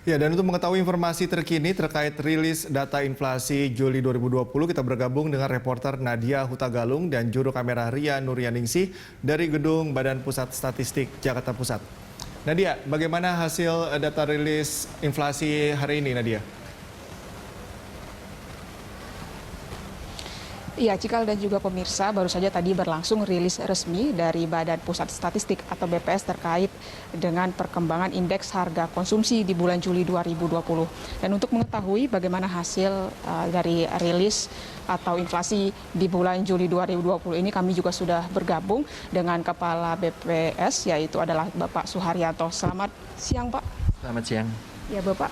Ya, dan untuk mengetahui informasi terkini terkait rilis data inflasi Juli 2020, kita bergabung dengan reporter Nadia Hutagalung dan juru kamera Ria Nuryaningsih dari Gedung Badan Pusat Statistik Jakarta Pusat. Nadia, bagaimana hasil data rilis inflasi hari ini, Nadia? Iya, Cikal dan juga pemirsa, baru saja tadi berlangsung rilis resmi dari Badan Pusat Statistik atau BPS terkait dengan perkembangan indeks harga konsumsi di bulan Juli 2020. Dan untuk mengetahui bagaimana hasil dari rilis atau inflasi di bulan Juli 2020 ini, kami juga sudah bergabung dengan Kepala BPS, yaitu adalah Bapak Suharyanto. Selamat siang, Pak. Selamat siang. Ya Bapak,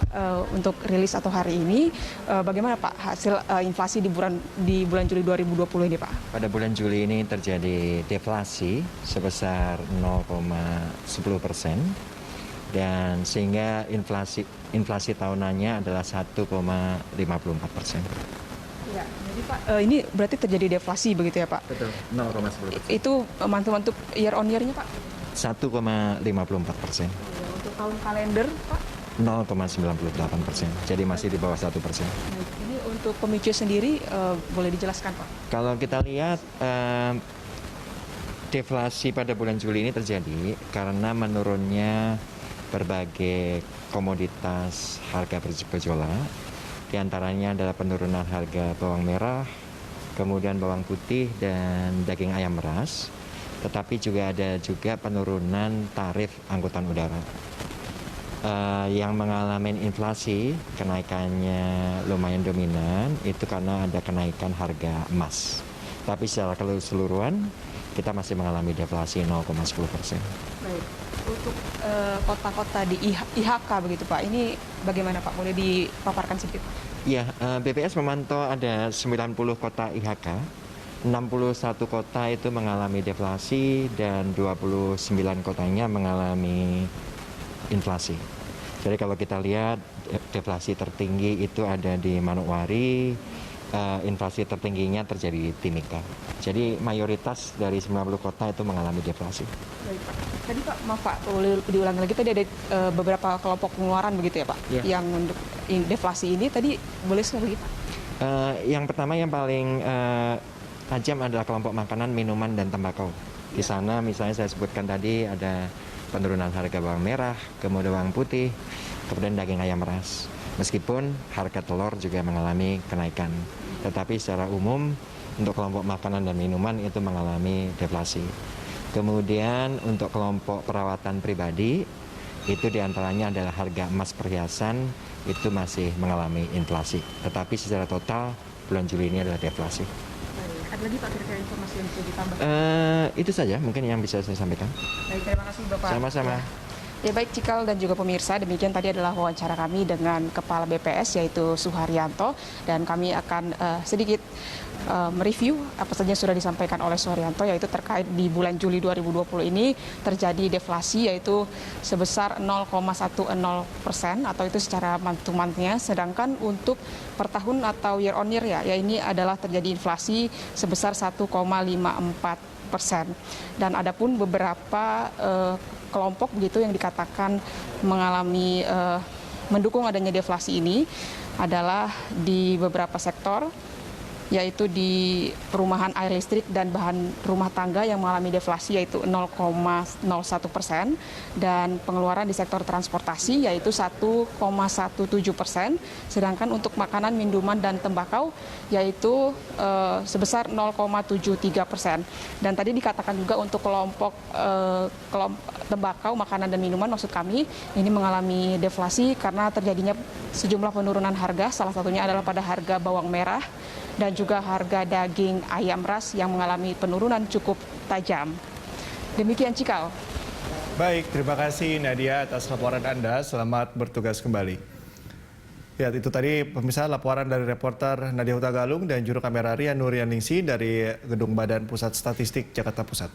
untuk rilis atau hari ini, bagaimana Pak hasil inflasi di bulan Juli 2020 ini Pak? Pada bulan Juli ini terjadi deflasi sebesar 0,10%, dan sehingga inflasi tahunannya adalah 1,54%. Ya, jadi Pak, ini berarti terjadi deflasi begitu ya Pak? Betul, 0,10%. Itu untuk year on year-nya Pak? 1,54%. Ya, untuk tahun kalender Pak? 0,98%, jadi masih di bawah 1%. Baik, ini untuk pemicu sendiri boleh dijelaskan Pak? Kalau kita lihat deflasi pada bulan Juli ini terjadi karena menurunnya berbagai komoditas harga bergejolak. Di antaranya adalah penurunan harga bawang merah, kemudian bawang putih dan daging ayam ras. Tetapi juga ada penurunan tarif angkutan udara. Yang mengalami inflasi, kenaikannya lumayan dominan, itu karena ada kenaikan harga emas. Tapi secara keseluruhan, kita masih mengalami deflasi 0,10%. Baik, untuk kota-kota di IHK begitu Pak, ini bagaimana Pak? Boleh dipaparkan sedikit? Ya, BPS memantau ada 90 kota IHK, 61 kota itu mengalami deflasi dan 29 kotanya mengalami inflasi. Jadi kalau kita lihat deflasi tertinggi itu ada di Manokwari, inflasi tertingginya terjadi di Timika. Jadi mayoritas dari 90 kota itu mengalami deflasi. Baik Pak. Tadi Pak, maaf Pak, boleh diulangi lagi, tadi ada beberapa kelompok pengeluaran begitu ya Pak? Ya. Yang untuk deflasi ini tadi boleh sekali lagi Pak? Yang pertama yang paling tajam adalah kelompok makanan, minuman, dan tembakau. Di sana misalnya saya sebutkan tadi ada penurunan harga bawang merah, kemudian bawang putih, kemudian daging ayam ras. Meskipun harga telur juga mengalami kenaikan, tetapi secara umum untuk kelompok makanan dan minuman itu mengalami deflasi. Kemudian untuk kelompok perawatan pribadi, itu diantaranya adalah harga emas perhiasan, itu masih mengalami inflasi. Tetapi secara total bulan Juli ini adalah deflasi. Ada lagi Pak kira-kira informasi yang bisa ditambah? Itu saja mungkin yang bisa saya sampaikan. Baik, terima kasih Bapak. Sama-sama. Ya baik Cikal dan juga pemirsa, demikian tadi adalah wawancara kami dengan Kepala BPS yaitu Suharyanto, dan kami akan sedikit mereview apa saja yang sudah disampaikan oleh Suharyanto, yaitu terkait di bulan Juli 2020 ini terjadi deflasi yaitu sebesar 0,10% atau itu secara month to month-nya, sedangkan untuk per tahun atau year on year ya ini adalah terjadi inflasi sebesar 1,54%. Dan adapun beberapa kelompok begitu yang dikatakan mengalami mendukung adanya deflasi ini adalah di beberapa sektor, yaitu di perumahan air listrik dan bahan rumah tangga yang mengalami deflasi yaitu 0,01%, dan pengeluaran di sektor transportasi yaitu 1,17%, sedangkan untuk makanan, minuman, dan tembakau yaitu sebesar 0,73%. Dan tadi dikatakan juga untuk kelompok tembakau, makanan, dan minuman, maksud kami ini mengalami deflasi karena terjadinya sejumlah penurunan harga, salah satunya adalah pada harga bawang merah dan juga harga daging ayam ras yang mengalami penurunan cukup tajam. Demikian Cikal. Baik, terima kasih Nadia atas laporan Anda. Selamat bertugas kembali. Ya, itu tadi pemirsa laporan dari reporter Nadia Hutagalung dan juru kamera Ria Nuryaningsih dari Gedung Badan Pusat Statistik Jakarta Pusat.